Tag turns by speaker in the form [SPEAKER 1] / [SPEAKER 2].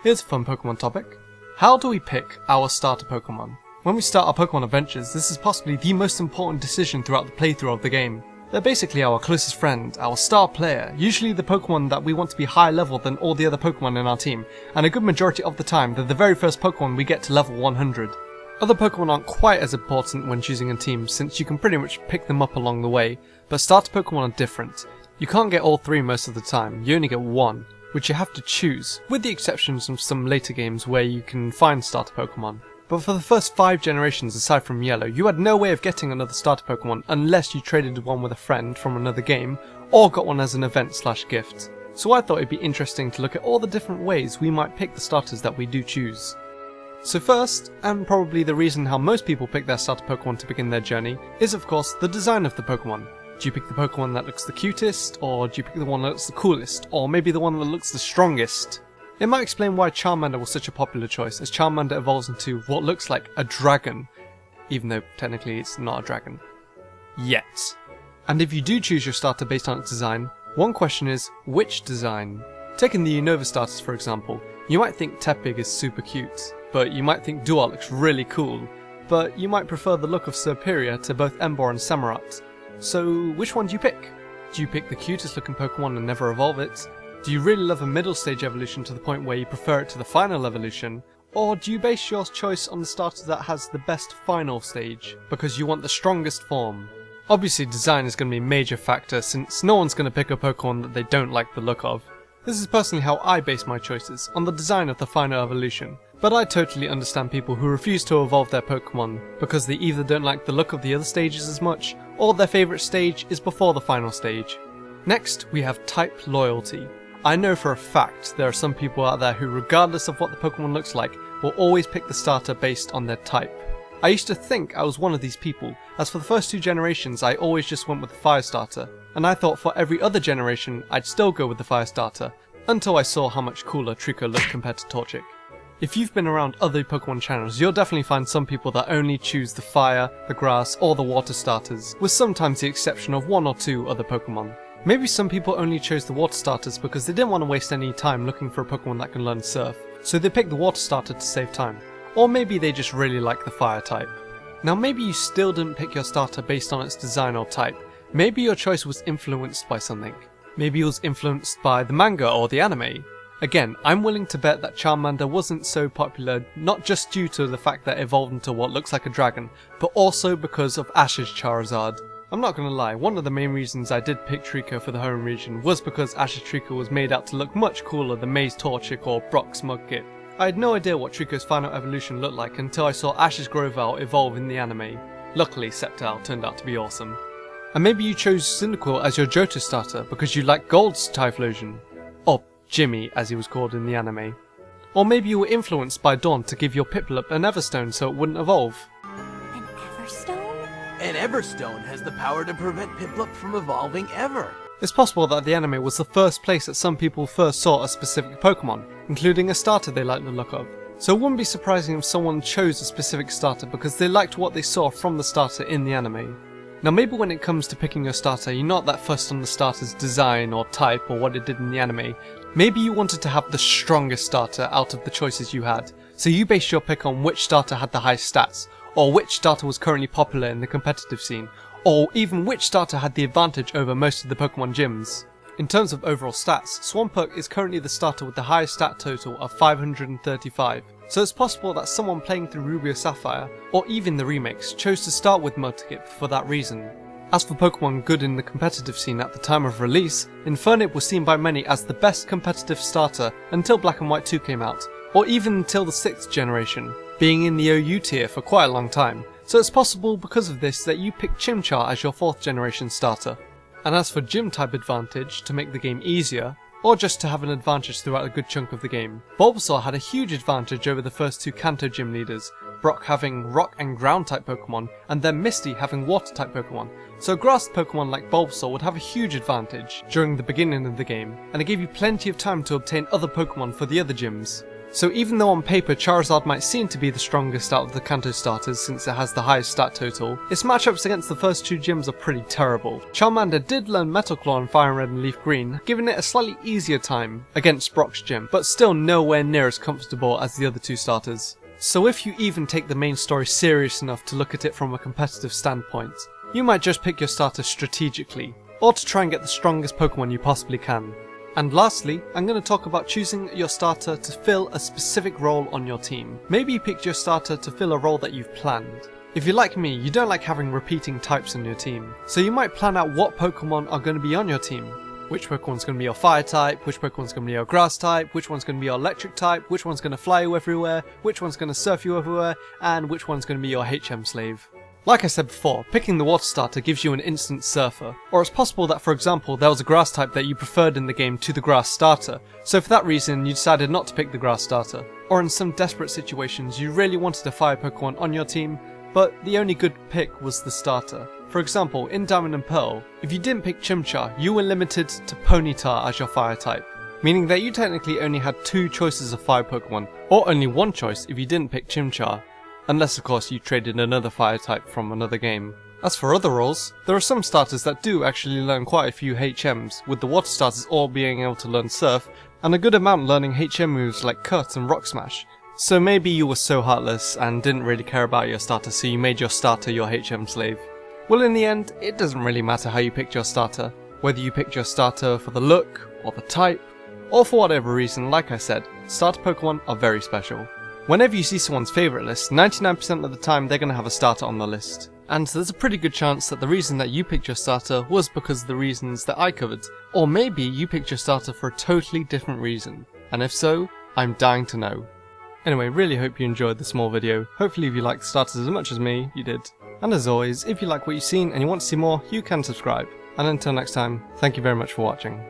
[SPEAKER 1] Here's a fun Pokemon topic. How do we pick our starter Pokemon? When we start our Pokemon adventures, this is possibly the most important decision throughout the playthrough of the game. They're basically our closest friend, our star player, usually the Pokemon that we want to be higher level than all the other Pokemon in our team, and a good majority of the time they're the very first Pokemon we get to level 100. Other Pokemon aren't quite as important when choosing a team since you can pretty much pick them up along the way, but starter Pokemon are different. You can't get all three most of the time, you only get one, which you have to choose, with the exceptions of some later games where you can find starter Pokemon. But for the first 5 generations aside from Yellow, you had no way of getting another starter Pokemon unless you traded one with a friend from another game, or got one as an event/gift. So I thought it'd be interesting to look at all the different ways we might pick the starters that we do choose. So first, and probably the reason how most people pick their starter Pokemon to begin their journey, is of course the design of the Pokemon. Do you pick the Pokemon that looks the cutest, or do you pick the one that looks the coolest, or maybe the one that looks the strongest? It might explain why Charmander was such a popular choice, as Charmander evolves into what looks like a dragon, even though technically it's not a dragon. Yet. And if you do choose your starter based on its design, one question is, which design? Taking the Unova starters for example, you might think Tepig is super cute, but you might think Duar looks really cool, but you might prefer the look of Serperior to both Emboar and Samurott. So which one do you pick? Do you pick the cutest looking Pokemon and never evolve it? Do you really love a middle stage evolution to the point where you prefer it to the final evolution? Or do you base your choice on the starter that has the best final stage, because you want the strongest form? Obviously design is going to be a major factor since no one's going to pick a Pokemon that they don't like the look of. This is personally how I base my choices, on the design of the final evolution. But I totally understand people who refuse to evolve their Pokemon because they either don't like the look of the other stages as much, or their favourite stage is before the final stage. Next, we have type loyalty. I know for a fact there are some people out there who, regardless of what the Pokemon looks like, will always pick the starter based on their type. I used to think I was one of these people, as for the first 2 generations I always just went with the fire starter, and I thought for every other generation I'd still go with the fire starter, until I saw how much cooler Trico looked compared to Torchic. If you've been around other Pokemon channels, you'll definitely find some people that only choose the fire, the grass, or the water starters, with sometimes the exception of 1 or 2 other Pokemon. Maybe some people only chose the water starters because they didn't want to waste any time looking for a Pokemon that can learn Surf, so they picked the water starter to save time. Or maybe they just really like the fire type. Now maybe you still didn't pick your starter based on its design or type. Maybe your choice was influenced by something. Maybe it was influenced by the manga or the anime. Again, I'm willing to bet that Charmander wasn't so popular not just due to the fact that it evolved into what looks like a dragon, but also because of Ash's Charizard. I'm not gonna lie, one of the main reasons I did pick Trico for the home region was because Ash's Trico was made out to look much cooler than May's Torchic or Brock's Mudkip. I had no idea what Trico's final evolution looked like until I saw Ash's Grovyle evolve in the anime. Luckily, Sceptile turned out to be awesome. And maybe you chose Cyndaquil as your Johto starter because you like Gold's Typhlosion. Or Jimmy, as he was called in the anime. Or maybe you were influenced by Dawn to give your Piplup an Everstone so it wouldn't evolve.
[SPEAKER 2] An Everstone?
[SPEAKER 3] An Everstone has the power to prevent Piplup from evolving ever.
[SPEAKER 1] It's possible that the anime was the first place that some people first saw a specific Pokemon, including a starter they liked the look of. So it wouldn't be surprising if someone chose a specific starter because they liked what they saw from the starter in the anime. Now maybe when it comes to picking your starter, you're not that fussed on the starter's design or type or what it did in the anime. Maybe you wanted to have the strongest starter out of the choices you had, so you based your pick on which starter had the highest stats, or which starter was currently popular in the competitive scene, or even which starter had the advantage over most of the Pokemon gyms. In terms of overall stats, Swampert is currently the starter with the highest stat total of 535, so it's possible that someone playing through Ruby or Sapphire, or even the remakes, chose to start with Mudkip for that reason. As for Pokemon good in the competitive scene at the time of release, Infernape was seen by many as the best competitive starter until Black and White 2 came out, or even until the 6th generation, being in the OU tier for quite a long time, so it's possible because of this that you picked Chimchar as your 4th generation starter. And as for gym type advantage, to make the game easier, or just to have an advantage throughout a good chunk of the game, Bulbasaur had a huge advantage over the first 2 Kanto gym leaders, Brock having rock and ground type Pokemon, and then Misty having water type Pokemon, so a grass Pokemon like Bulbasaur would have a huge advantage during the beginning of the game, and it gave you plenty of time to obtain other Pokemon for the other gyms. So even though on paper Charizard might seem to be the strongest out of the Kanto starters since it has the highest stat total, its matchups against the first two gyms are pretty terrible. Charmander did learn Metal Claw on Fire Red and Leaf Green, giving it a slightly easier time against Brock's gym, but still nowhere near as comfortable as the other two starters. So if you even take the main story serious enough to look at it from a competitive standpoint, you might just pick your starter strategically, or to try and get the strongest Pokemon you possibly can. And lastly, I'm going to talk about choosing your starter to fill a specific role on your team. Maybe you picked your starter to fill a role that you've planned. If you're like me, you don't like having repeating types on your team, so you might plan out what Pokemon are going to be on your team. Which Pokemon's going to be your fire type, which Pokemon's going to be your grass type, which one's going to be your electric type, which one's going to fly you everywhere, which one's going to surf you everywhere, and which one's going to be your HM slave. Like I said before, picking the water starter gives you an instant surfer, or it's possible that for example there was a grass type that you preferred in the game to the grass starter, so for that reason you decided not to pick the grass starter. Or in some desperate situations you really wanted a fire Pokemon on your team, but the only good pick was the starter. For example, in Diamond and Pearl, if you didn't pick Chimchar, you were limited to Ponyta as your fire type, meaning that you technically only had 2 choices of fire Pokemon, or only 1 choice if you didn't pick Chimchar. Unless of course you traded another fire type from another game. As for other roles, there are some starters that do actually learn quite a few HMs, with the water starters all being able to learn Surf, and a good amount learning HM moves like Cut and Rock Smash. So maybe you were so heartless and didn't really care about your starter, so you made your starter your HM slave. Well, in the end, it doesn't really matter how you picked your starter. Whether you picked your starter for the look, or the type, or for whatever reason, like I said, starter Pokemon are very special. Whenever you see someone's favourite list, 99% of the time they're going to have a starter on the list. And there's a pretty good chance that the reason that you picked your starter was because of the reasons that I covered. Or maybe you picked your starter for a totally different reason. And if so, I'm dying to know. Anyway, really hope you enjoyed the small video. Hopefully if you liked starters as much as me, you did. And as always, if you like what you've seen and you want to see more, you can subscribe. And until next time, thank you very much for watching.